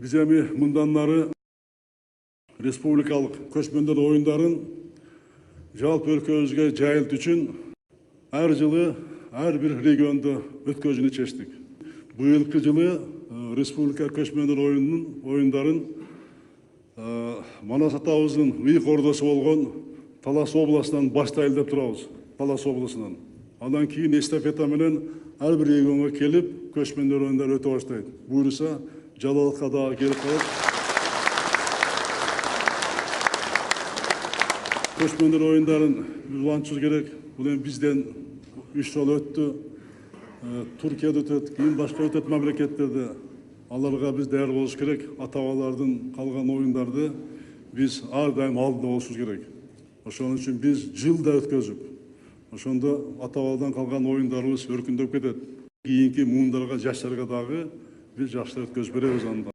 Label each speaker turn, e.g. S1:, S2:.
S1: Биз эми мындан нары республикалык көчмөндөр оюндарын жалпы өлкөбүзгө жайылтуу үчүн ар жылы ар бир региондо өткөзүүнү чечтик. Быйылкы жылы республика көчмөндөр оюндарын Манас атабыздын ыйык ордосу болгон Талас областынан баштайлы деп турабыз. Талас областынан. Андан кийин эстафета менен ар бир регионго келип, көчмөндөр оюндары өтө баштайт. Буюрса, Жалалатка дагы келип калат. Көчмөндөр оюндарын улантышыбыз керек. Бул эми бизден 3 жол өттү. Туркияда өтөт, кийин башка өтөт мамлекеттерде. Аларга биз даяр болуш керек. Ата-бабалардын калган оюндарды биз ар дайым алдыда болушубуз керек. Ошон үчүн биз жылда өткөзүп, ошондо ата-бабадан калган оюндарыбыз өркүндөп кетет. Кийинки муундарга, жаштарга дагы биз жакшы өткөзүп беребиз анда.